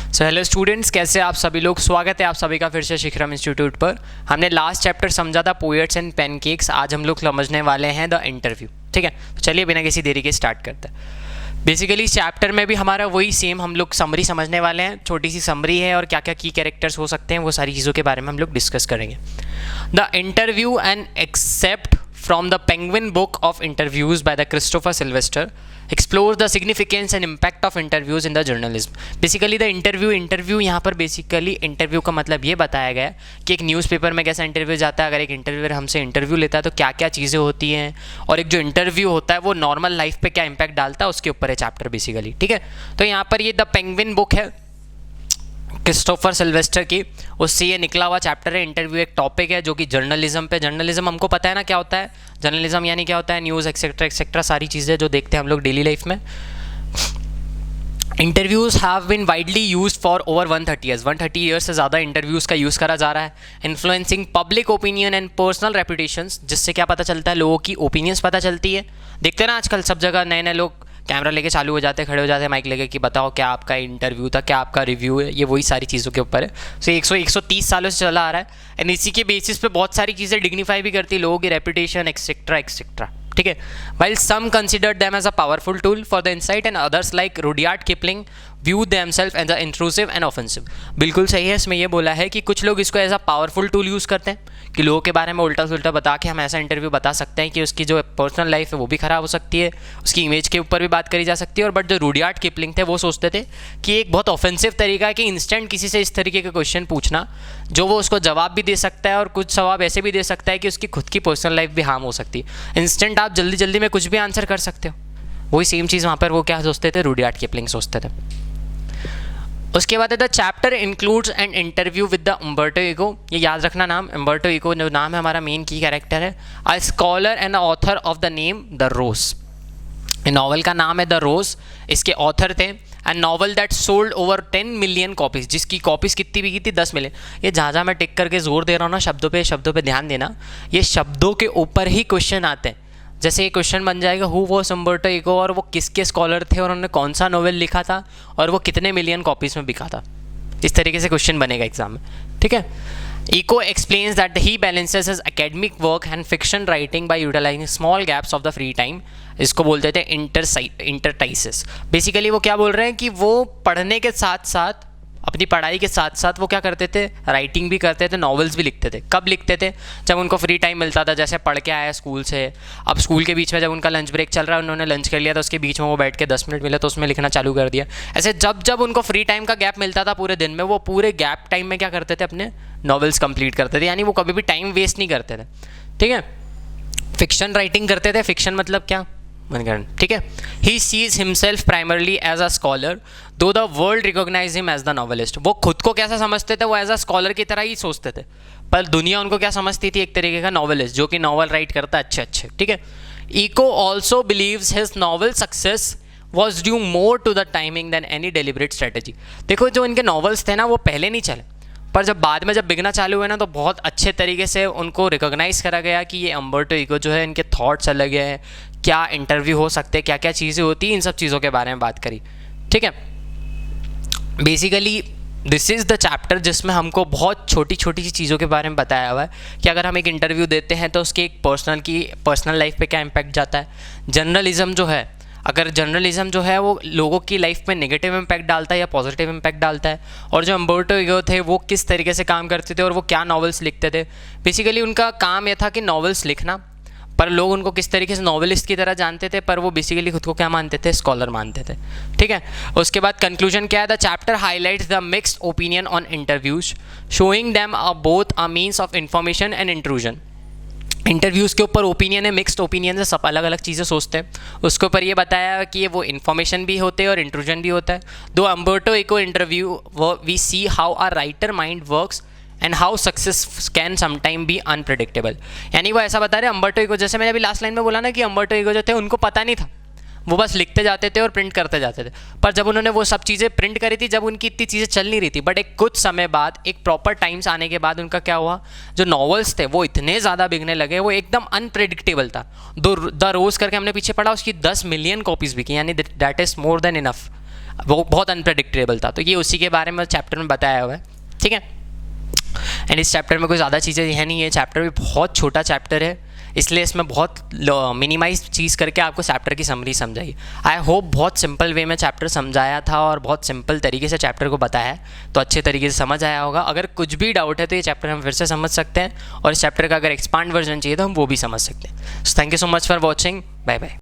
So hello students, कैसे आप सभी लोग। स्वागत है आप सभी का फिर से शिखरम इंस्टीट्यूट पर। हमने लास्ट चैप्टर समझा था पोएट्स एंड पैनकेक्स। आज हम लोग समझने वाले हैं द इंटरव्यू। ठीक है, तो चलिए बिना किसी देरी के स्टार्ट करते हैं। बेसिकली इस चैप्टर में भी हमारा वही सेम हम लोग समरी समझने वाले हैं। छोटी सी समरी है और क्या क्या की कैरेक्टर्स हो सकते हैं वो सारी चीज़ों के बारे में हम लोग डिस्कस करेंगे। The interview and excerpt from the Penguin book of interviews by the Christopher Sylvester explores the significance and impact of interviews in the journalism. Basically the interview यहाँ पर बेसिकली इंटरव्यू का मतलब ये बताया गया कि एक न्यूज़पेपर में कैसा इंटरव्यू जाता है, अगर एक इंटरव्यूअर हमसे इंटरव्यू लेता है तो क्या क्या चीज़ें होती हैं, और एक जो इंटरव्यू होता है वो नॉर्मल लाइफ पे क्या इंपैक्ट डालता है उसके ऊपर है चैप्टर बेसिकली। ठीक है, तो यहाँ पर ये द पेंगुइन बुक है क्रिस्टोफर सिल्वेस्टर की, उससे ये निकला हुआ चैप्टर है। इंटरव्यू एक टॉपिक है जो कि जर्नलिज्म पे, जर्नलिज्म हमको पता है ना क्या होता है। जर्नलिज्म यानी क्या होता है, न्यूज़ एक्सेट्रा एक्सेट्रा सारी चीज़ें जो देखते हैं हम लोग डेली लाइफ में। Interviews have been widely used for over 130 years. 130 years से ज़्यादा इंटरव्यूज़ का यूज़ करा जा रहा है। Influencing public opinion and personal reputations, जिससे क्या पता चलता है, लोगों की ओपिनियंस पता चलती है। देखते हैं ना आजकल सब जगह नए नए लोग कैमरा लेके चालू हो जाते हैं, खड़े हो जाते हैं माइक लेके कि बताओ क्या आपका इंटरव्यू था, क्या आपका रिव्यू है। ये वही सारी चीज़ों के ऊपर है। सो 130 सालों से चला आ रहा है एंड इसी के बेसिस पे बहुत सारी चीज़ें डिग्निफाई भी करती है लोगों की रेपुटेशन एक्सेट्रा एक्सेट्रा। ठीक है, while some considered them as a powerful tool for the insight and others like Rudyard Kipling view themselves as a intrusive and offensive. बिल्कुल सही है, इसमें यह बोला है कि कुछ लोग इसको as a powerful tool use करते हैं कि लोगों के बारे में उल्टा सुल्टा बता के हम ऐसा इंटरव्यू बता सकते हैं कि उसकी जो पर्सनल लाइफ है वो भी ख़राब हो सकती है, उसकी इमेज के ऊपर भी बात करी जा सकती है। और बट जो रुडयार्ड किपलिंग थे वो सोचते थे कि एक बहुत ऑफेंसिव तरीका है कि इंस्टेंट किसी से इस तरीके के क्वेश्चन पूछना जो वो उसको जवाब भी दे सकता है और कुछ जवाब ऐसे भी दे सकता है कि उसकी खुद की पर्सनल लाइफ भी हार्म हो सकती है। इंस्टेंट आप जल्दी जल्दी में कुछ भी आंसर कर सकते हो। वही सेम चीज़ वहाँ पर वो क्या सोचते थे, रुडयार्ड किपलिंग सोचते थे। उसके बाद the chapter includes an interview with the Umberto Eco. ये याद रखना नाम, उम्बर्टो इको जो नाम है हमारा मेन की कैरेक्टर है। A scholar and author of the Name the Rose. Novel का नाम है द रोज, इसके ऑथर थे। And novel that sold over 10 million copies, जिसकी कॉपीज कितनी बिकी थी, 10 मिलियन। ये जहाँ मैं टिक करके जोर दे रहा हूँ ना शब्दों पे ध्यान देना। ये शब्दों के ऊपर ही क्वेश्चन आते हैं। जैसे ये क्वेश्चन बन जाएगा हु वॉज उम्बर्टो इको, और वो किसके स्कॉलर थे और उन्होंने कौन सा नॉवेल लिखा था और वो कितने मिलियन कॉपीज़ में बिका था। इस तरीके से क्वेश्चन बनेगा एग्जाम में। ठीक है, Eco explains that he balances his academic work and fiction writing by utilising small gaps of the free time. इसको बोलते थे इंटरटाइसिस। बेसिकली वो क्या बोल रहे हैं कि वो पढ़ने के साथ साथ, अपनी पढ़ाई के साथ साथ वो क्या करते थे, राइटिंग भी करते थे, नॉवेल्स भी लिखते थे। कब लिखते थे, जब उनको फ्री टाइम मिलता था। जैसे पढ़ के आया स्कूल से, अब स्कूल के बीच में जब उनका लंच ब्रेक चल रहा है, उन्होंने लंच कर लिया तो उसके बीच में वो बैठ के 10 मिनट मिले तो उसमें लिखना चालू कर दिया। ऐसे जब जब उनको फ्री टाइम का गैप मिलता था पूरे दिन में, वो पूरे गैप टाइम में क्या करते थे, अपने नॉवेल्स कंप्लीट करते थे। यानी वो कभी भी टाइम वेस्ट नहीं करते थे। ठीक है, फिक्शन राइटिंग करते थे। फिक्शन मतलब क्या, मनगढ़ंत। ठीक है, he sees himself primarily as a scholar though the world recognise him as the novelist. वो खुद को कैसा समझते थे, वो एज अ स्कॉलर की तरह ही सोचते थे, पर दुनिया उनको क्या समझती थी, एक तरीके का नॉवेलिस्ट जो कि नॉवल राइट करता है अच्छे अच्छे। ठीक है, Eco also believes his novel success was due more to the timing than any deliberate strategy. देखो जो इनके नॉवेल्स थे ना वो पहले नहीं चले, पर जब बाद में जब बिकना चालू हुए ना तो बहुत अच्छे तरीके से उनको रिकॉग्नाइज करा गया कि ये उम्बर्टो इको जो है, इनके थॉट्स अलग है, क्या इंटरव्यू हो सकते हैं, क्या क्या चीज़ें होती हैं, इन सब चीज़ों के बारे में बात करी। ठीक है, basically this is the chapter जिसमें हमको बहुत छोटी छोटी सी चीज़ों के बारे में बताया हुआ है कि अगर हम एक इंटरव्यू देते हैं तो उसके एक पर्सनल लाइफ पे क्या इम्पैक्ट जाता है। जर्नलिज्म जो है, अगर जर्नलिज्म जो है वो लोगों की लाइफ में नेगेटिव इम्पैक्ट डालता है या पॉजिटिव इम्पैक्ट डालता है, और जो उम्बर्टो इको थे वो किस तरीके से काम करते थे और वो क्या नॉवेल्स लिखते थे। बेसिकली उनका काम यह था कि नॉवेल्स लिखना, पर लोग उनको किस तरीके से नॉवेलिस्ट की तरह जानते थे, पर वो बेसिकली खुद को क्या मानते थे, स्कॉलर मानते थे। ठीक है, उसके बाद कंक्लूजन क्या है, the chapter highlights the mixed opinion on interviews showing them both a means of information and intrusion. Interviews के ऊपर ओपिनियन है, मिक्स्ड ओपिनियन है, सब अलग अलग चीज़ें सोचते हैं। उसके ऊपर ये बताया कि वो इन्फॉर्मेशन भी होते हैं और इंट्रूजन भी होता है। दो Umberto Eco interview we see how our writer mind works and how success can sometime be unpredictable. यानी वो ऐसा बता रहे उम्बर्टो इको, जैसे मैंने अभी लास्ट लाइन में बोला ना कि उम्बर्टो इको जो थे उनको पता नहीं था, वो बस लिखते जाते थे और प्रिंट करते जाते थे। पर जब उन्होंने वो सब चीज़ें प्रिंट करी थी, जब उनकी इतनी चीज़ें चल नहीं रही थी, बट एक कुछ समय बाद, एक प्रॉपर टाइम्स आने के बाद उनका क्या हुआ, जो नॉवेल्स थे वो इतने ज़्यादा बिकने लगे, वो एकदम अनप्रेडिक्टेबल था। द रोज़ करके हमने पीछे पढ़ा, उसकी 10 मिलियन कॉपीज़ बिकी, यानी that is more than enough. वो बहुत अनप्रडिक्टेबल था। तो ये उसी के बारे में चैप्टर में बताया हुआ है, ठीक है। एंड इस चैप्टर में कोई ज़्यादा चीज़ें है नहीं, ये चैप्टर भी बहुत छोटा चैप्टर है, इसलिए इसमें बहुत मिनिमाइज चीज़ करके आपको चैप्टर की समरी समझाई। आई होप बहुत सिंपल वे में चैप्टर समझाया था और बहुत सिंपल तरीके से चैप्टर को बताया है, तो अच्छे तरीके से समझ आया होगा। अगर कुछ भी डाउट है तो ये चैप्टर हम फिर से समझ सकते हैं, और इस चैप्टर का अगर एक्सपांड वर्जन चाहिए तो हम वो भी समझ सकते हैं। So thank you so much for watching, bye bye.